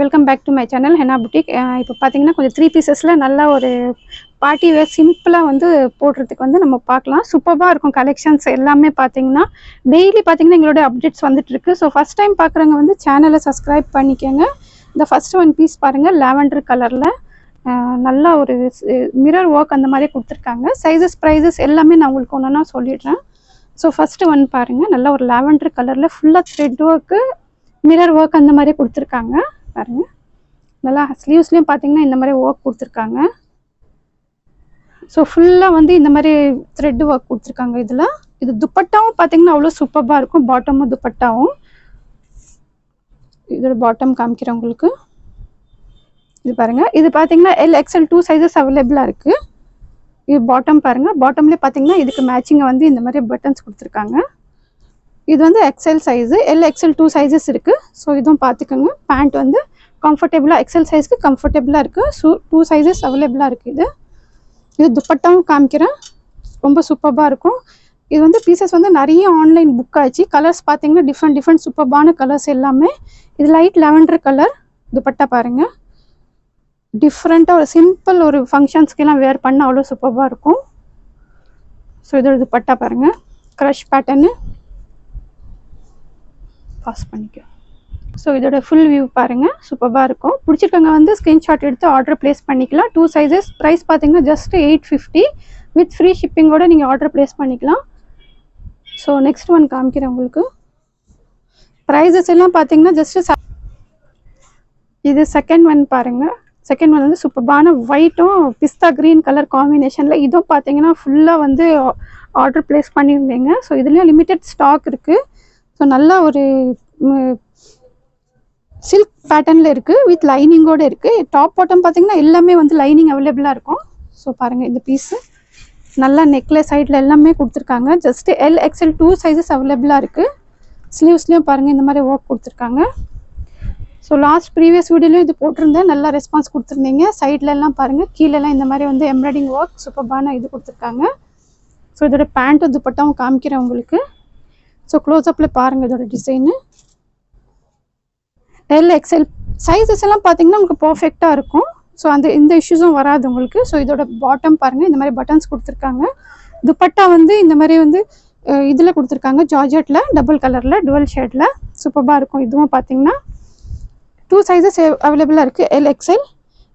Welcome back to my channel Hena Boutique. இப்போ பார்த்தீங்கன்னா கொஞ்சம் 3 பீசஸில் நல்லா ஒரு பார்ட்டி வேர் சிம்பிளாக வந்து போடுறதுக்கு வந்து நம்ம பார்க்கலாம். சூப்பராக இருக்கும் கலெக்ஷன்ஸ் எல்லாமே. பார்த்தீங்கன்னா டெய்லி பார்த்தீங்கன்னா எங்களோட அப்டேட்ஸ் வந்துட்டு இருக்கு. ஸோ ஃபஸ்ட் டைம் பார்க்குறவங்க வந்து சேனலை சப்ஸ்கிரைப் பண்ணிக்கோங்க. இந்த ஃபர்ஸ்ட் ஒன் பீஸ் பாருங்கள், லாவெண்டர் கலரில் நல்லா ஒரு மிரர் ஒர்க் அந்த மாதிரி கொடுத்துருக்காங்க. சைஸஸ் ப்ரைஸஸ் எல்லாமே நான் உங்களுக்கு ஒன்று ஒன்றா சொல்லிடுறேன். ஸோ ஃபஸ்ட்டு ஒன் பாருங்கள், நல்லா ஒரு லாவெண்டர் கலரில் ஃபுல்லாக த்ரெட் ஒர்க்கு மிரர் ஒர்க் அந்த மாதிரி கொடுத்துருக்காங்க பாருங்க. நல்லா ஸ்லீவ்ஸ்லேயும் பார்த்தீங்கன்னா இந்த மாதிரி ஒர்க் கொடுத்துருக்காங்க. ஸோ ஃபுல்லாக வந்து இந்த மாதிரி த்ரெட் ஒர்க் கொடுத்துருக்காங்க. இதில் இது துப்பட்டாவும் பார்த்தீங்கன்னா அவ்வளோ சூப்பராக இருக்கும். பாட்டமும் துப்பட்டாவும் இதோட பாட்டம் காமிக்கிறேன் உங்களுக்கு. இது பாருங்கள், இது பார்த்தீங்கன்னா LXL 2 சைஸஸ் அவைலபிளாக இருக்குது. இது பாட்டம் பாருங்கள், பாட்டம்லேயே பார்த்தீங்கன்னா இதுக்கு மேட்சிங்கை வந்து இந்த மாதிரி பட்டன்ஸ் கொடுத்துருக்காங்க. இது வந்து XL சைஸு, LXL 2 சைஸஸ் இருக்குது. ஸோ இதுவும் பார்த்துக்கோங்க. பேண்ட் வந்து கம்ஃபர்டபுளாக XL சைஸ்க்கு கம்ஃபர்டபுளாக இருக்குது. 2 சைஸஸ் அவைலபிளாக இருக்குது. இது துப்பட்டாவும் காமிக்கிறேன், ரொம்ப சூப்பராக இருக்கும். இது வந்து பீசஸ் வந்து நிறைய ஆன்லைன் புக் ஆச்சு. கலர்ஸ் பார்த்தீங்கன்னா டிஃப்ரெண்ட் சூப்பரான கலர்ஸ் எல்லாமே. இது லைட் லாவெண்டர் கலர். துப்பட்டா பாருங்கள், டிஃப்ரெண்ட்டாக ஒரு சிம்பிள் ஒரு ஃபங்க்ஷன்ஸ்க்கெல்லாம் வேர் பண்ண அவ்வளோ சூப்பராக இருக்கும். ஸோ இதோட துப்பட்டா பாருங்கள், க்ரஷ் பேட்டர்னு பாஸ் பண்ணிக்க. ஸோ இதோட ஃபுல் வியூ பாருங்கள், சூப்பராக இருக்கும். பிடிச்சிருக்கவங்க வந்து ஸ்க்ரீன்ஷாட் எடுத்து ஆர்டர் ப்ளேஸ் பண்ணிக்கலாம். 2 சைஸஸ், ப்ரைஸ் பார்த்தீங்கன்னா ஜஸ்ட் 850 வித் ஃப்ரீ ஷிப்பிங்கோடு நீங்கள் ஆர்டர் ப்ளேஸ் பண்ணிக்கலாம். ஸோ நெக்ஸ்ட் ஒன் காமிக்கிறேன் உங்களுக்கு. ப்ரைஸஸ் எல்லாம் பார்த்தீங்கன்னா ஜஸ்ட்டு இது செகண்ட் ஒன் பாருங்கள். செகண்ட் ஒன் வந்து சூப்பரான ஒயிட்டும் பிஸ்தா க்ரீன் கலர் காம்பினேஷனில். இதுவும் பார்த்தீங்கன்னா ஃபுல்லாக வந்து ஆர்டர் ப்ளேஸ் பண்ணியிருந்தீங்க. ஸோ இதுலேயும் லிமிட்டட் ஸ்டாக் இருக்குது. ஸோ நல்லா ஒரு சில்க் பேட்டர்னில் இருக்குது, வித் லைனிங்கோடு இருக்குது. டாப் பாட்டம் பார்த்தீங்கன்னா எல்லாமே வந்து லைனிங் அவைலபிளாக இருக்கும். ஸோ பாருங்கள், இந்த பீஸு நல்லா நெக்லஸ் சைடில் எல்லாமே கொடுத்துருக்காங்க. ஜஸ்ட்டு LXL 2 சைஸஸ் அவைலபிளாக இருக்குது. ஸ்லீவ்ஸ்லேயும் பாருங்கள் இந்த மாதிரி ஒர்க் கொடுத்துருக்காங்க. ஸோ லாஸ்ட் ப்ரீவியஸ் வீடியோலையும் இது போட்டிருந்தேன், நல்லா ரெஸ்பான்ஸ் கொடுத்துருந்தீங்க. சைட்லெல்லாம் பாருங்கள், கீழெல்லாம் இந்த மாதிரி வந்து எம்ப்ராய்டிங் ஒர்க் சூப்பரான இது கொடுத்துருக்காங்க. ஸோ இதோட பேண்ட்டு துப்பட்டாவும் காமிக்கிறேன் உங்களுக்கு. ஸோ க்ளோஸ்அப்பில் பாருங்கள் இதோட டிசைனு. LXL சைஸஸ் எல்லாம் பார்த்தீங்கன்னா உங்களுக்கு பர்ஃபெக்டாக இருக்கும். ஸோ இந்த இஷ்யூஸும் வராது உங்களுக்கு. ஸோ இதோட பாட்டம் பாருங்கள், இந்த மாதிரி பட்டன்ஸ் கொடுத்துருக்காங்க. துப்பட்டா வந்து இந்த மாதிரி வந்து இதில் கொடுத்துருக்காங்க, ஜார்ஜெட்டில் டபுள் கலரில் டுவல் ஷேடில் சூப்பராக இருக்கும். இதுவும் பார்த்தீங்கன்னா 2 சைஸஸ் அவைலபிளாக இருக்குது, LXL.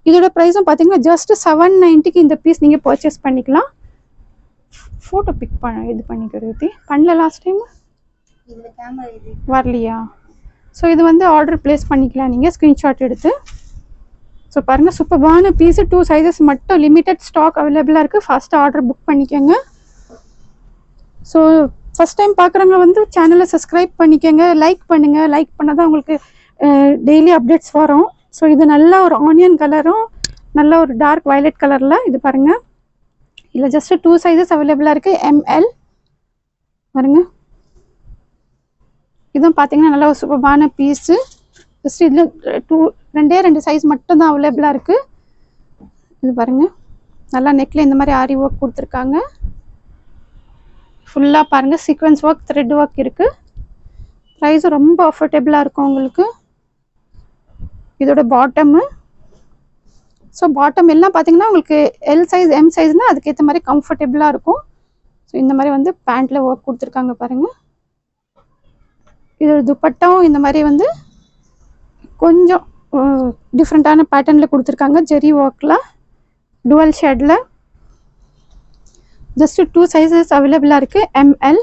இதோட ப்ரைஸும் பார்த்தீங்கன்னா ஜஸ்ட் 790க்கு இந்த பீஸ் நீங்கள் பர்ச்சேஸ் பண்ணிக்கலாம். ஃபோட்டோ பிக் இது பண்ணிக்கிறது பண்ணல லாஸ்ட் டைம் வரலையா? ஸோ இது வந்து ஆர்டர் ப்ளேஸ் பண்ணிக்கலாம் நீங்கள் ஸ்க்ரீன்ஷாட் எடுத்து. ஸோ பாருங்கள், சூப்பரான பீஸு 2 சைஸஸ் மட்டும் லிமிட்டட் ஸ்டாக் அவைலபிளாக இருக்குது. ஃபாஸ்ட்டாக ஆர்டர் புக் பண்ணிக்கோங்க. ஸோ ஃபஸ்ட் டைம் பார்க்குறவங்க வந்து சேனலை சப்ஸ்கிரைப் பண்ணிக்கோங்க, லைக் பண்ணுங்கள். லைக் பண்ணால் தான் உங்களுக்கு டெய்லி அப்டேட்ஸ் வரும். ஸோ இது நல்ல ஒரு ஆனியன் கலரும் நல்ல ஒரு டார்க் வயலட் கலரில் இது பாருங்கள். இதில் ஜஸ்ட்டு 2 சைஸஸ் அவைலபிளாக இருக்குது, ML பாருங்கள். இதுவும் பார்த்தீங்கன்னா நல்லா ஒரு சூப்பரான பீஸு. ஜஸ்ட் இதில் 2 சைஸ் மட்டும் தான் அவைலபிளாக இருக்குது. இது பாருங்கள், நல்லா நெக்கில் இந்த மாதிரி ஆரி ஒர்க் கொடுத்துருக்காங்க. ஃபுல்லாக பாருங்கள் சீக்வன்ஸ் ஒர்க், த்ரெட் ஒர்க் இருக்குது. ப்ரைஸும் ரொம்ப அஃபோர்டபுளாக இருக்கும் உங்களுக்கு. இதோட பாட்டமு, ஸோ பாட்டம் எல்லாம் பார்த்தீங்கன்னா உங்களுக்கு L சைஸ் M சைஸ்னால் அதுக்கேற்ற மாதிரி கம்ஃபர்டபுளாக இருக்கும். ஸோ இந்த மாதிரி வந்து பேண்ட்டில் ஒர்க் கொடுத்துருக்காங்க பாருங்கள். இதோட துப்பட்டாவும் இந்த மாதிரி வந்து கொஞ்சம் டிஃப்ரெண்ட்டான பேட்டர்னில் கொடுத்துருக்காங்க, ஜெரி ஒர்க்கில் டுவல் ஷேடில். ஜஸ்ட்டு 2 சைஸஸ் அவைலபிளாக இருக்குது, ML.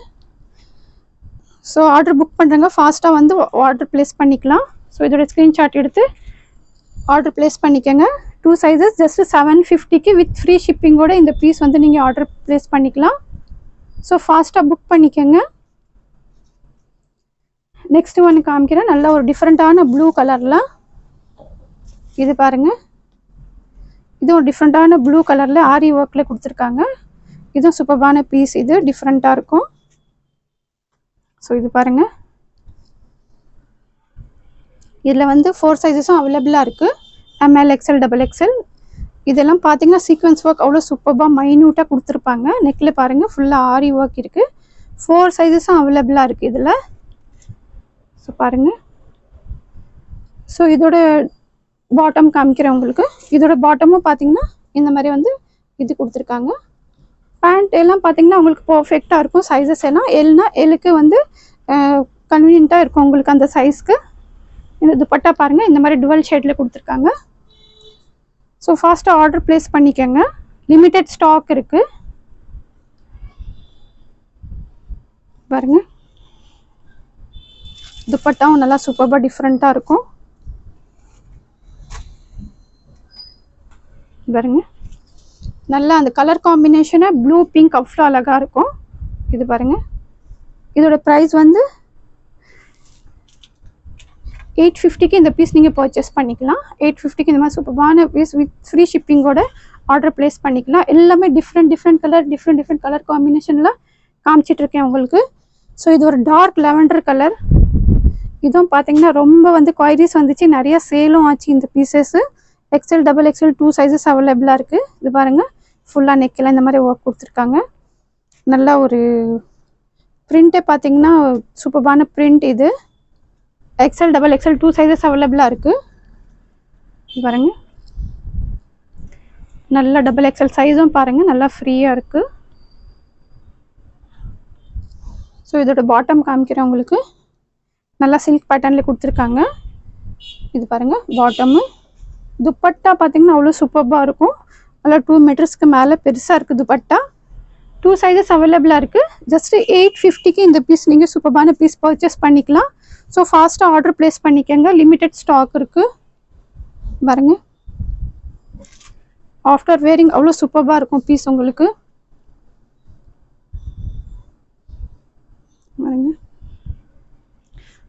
ஸோ ஆர்டர் புக் பண்ணுறங்க ஃபாஸ்ட்டாக வந்து ஆர்டர் ப்ளேஸ் பண்ணிக்கலாம். ஸோ இதோட ஸ்க்ரீன்ஷாட் எடுத்து ஆர்டர் ப்ளேஸ் பண்ணிக்கோங்க. 2 சைஸஸ் ஜஸ்ட்டு 750க்கு வித் ஃப்ரீ ஷிப்பிங்கோட இந்த பீஸ் வந்து நீங்கள் ஆர்டர் ப்ளேஸ் பண்ணிக்கலாம். ஸோ ஃபாஸ்ட்டாக புக் பண்ணிக்கோங்க. நெக்ஸ்ட் ஒன்று காமிக்கிறேன், நல்ல ஒரு டிஃப்ரெண்ட்டான ப்ளூ கலரில். இது பாருங்கள், இதுவும் டிஃப்ரெண்ட்டான ப்ளூ கலரில் ஆரி ஒர்க்கில் கொடுத்துருக்காங்க. இதுவும் சூப்பரான பீஸ், இது டிஃப்ரெண்ட்டாக இருக்கும். ஸோ இது பாருங்கள், இதில் வந்து 4 சைஸஸும் அவைலபிளாக இருக்குது, ML, XL, XXL. இதெல்லாம் பார்த்தீங்கன்னா சீக்வன்ஸ் ஒர்க் அவ்வளோ சூப்பராக மைன்யூட்டாக கொடுத்துருப்பாங்க. நெக்கில் பாருங்கள் ஃபுல்லாக ஆரி ஒர்க் இருக்குது. 4 சைஸஸும் அவைலபிளாக இருக்குது இதில். ஸோ பாருங்கள், ஸோ இதோட பாட்டம் காமிக்கிறேன் உங்களுக்கு. இதோட பாட்டமும் பார்த்தீங்கன்னா இந்த மாதிரி வந்து இது கொடுத்துருக்காங்க. பேண்ட் எல்லாம் பார்த்தீங்கன்னா உங்களுக்கு பர்ஃபெக்டாக இருக்கும். சைஸஸ் எல்லாம் எல்னா எல்லுக்கு வந்து கன்வீனியண்ட்டாக இருக்கும் உங்களுக்கு அந்த சைஸ்க்கு. இந்த துப்பட்டா பாருங்கள், இந்த மாதிரி டுவல் ஷேடில் கொடுத்துருக்காங்க. ஸோ ஃபாஸ்ட்டாக ஆர்டர் ப்ளேஸ் பண்ணிக்கோங்க. லிமிட்டட் ஸ்டாக் இருக்குது பாருங்க. துப்பட்டாவும் நல்லா சூப்பராக டிஃப்ரெண்ட்டாக இருக்கும் பாருங்க. நல்லா அந்த கலர் காம்பினேஷனை ப்ளூ பிங்க் அவ்வளோ அழகாக இருக்கும். இது பாருங்க. இதோட ப்ரைஸ் வந்து 850க்கு இந்த பீஸ் நீங்கள் பர்ச்சேஸ் பண்ணிக்கலாம். 850க்கு இந்த மாதிரி சூப்பரான பீஸ் வித் ஃப்ரீ ஷிப்பிங்கோட ஆர்டர் ப்ளேஸ் பண்ணிக்கலாம். எல்லாமே டிஃப்ரெண்ட் கலர் காம்பினேஷனில் காமிச்சிட்ருக்கேன் உங்களுக்கு. ஸோ இது ஒரு டார்க் லெவண்டர் கலர். இதுவும் பார்த்தீங்கன்னா ரொம்ப வந்து குவைரிஸ் வந்துச்சு, நிறைய சேலும் ஆச்சு இந்த பீசஸ்ஸு. XL, XXL 2 சைஸஸ் அவைலபிளாக இருக்குது. இது பாருங்கள், ஃபுல்லாக நெக்கில் இந்த மாதிரி ஒர்க் கொடுத்துருக்காங்க. நல்லா ஒரு பிரிண்ட்டே பார்த்தீங்கன்னா சூப்பரான பிரிண்ட். இது XL, XXL 2 சைஸஸ் அவைலபிளாக இருக்குது. இது பாருங்கள், நல்லா XXL சைஸும் பாருங்கள் நல்லா ஃப்ரீயாக இருக்குது. ஸோ இதோட பாட்டம் காமிக்கிறேன் உங்களுக்கு. நல்லா சில்க் பேட்டர்னில் கொடுத்துருக்காங்க. இது பாருங்கள் பாட்டமு. துப்பட்டா பார்த்தீங்கன்னா அவ்வளோ சூப்பராக இருக்கும். நல்லா 2 மீட்டர்ஸ்க்கு மேலே பெருசாக இருக்குது துப்பட்டா. 2 சைஸஸ் அவைலபிளாக இருக்குது. ஜஸ்ட்டு 850க்கு இந்த பீஸ் நீங்கள் சூப்பரான பீஸ் பர்ச்சேஸ் பண்ணிக்கலாம். ஸோ ஃபாஸ்ட்டாக ஆர்டர் ப்ளேஸ் பண்ணிக்கோங்க. லிமிட்டட் ஸ்டாக் இருக்குது பாருங்க. ஆஃப்டர் வேரிங் அவ்வளோ சூப்பராக இருக்கும் பீஸ் உங்களுக்கு பாருங்க.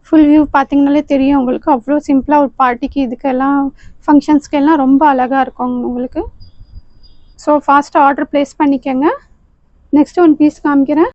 ஃபுல் வியூ பார்த்தீங்கனாலே தெரியும் உங்களுக்கு. அவ்வளோ சிம்பிளாக ஒரு பார்ட்டிக்கு இதுக்கெல்லாம் ஃபங்க்ஷன்ஸ்க்கெல்லாம் ரொம்ப அழகாக இருக்கும் உங்களுக்கு. ஸோ ஃபாஸ்ட்டாக ஆர்டர் ப்ளேஸ் பண்ணிக்கோங்க. நெக்ஸ்ட் ஒன் பீஸ் காமிக்கிறேன்.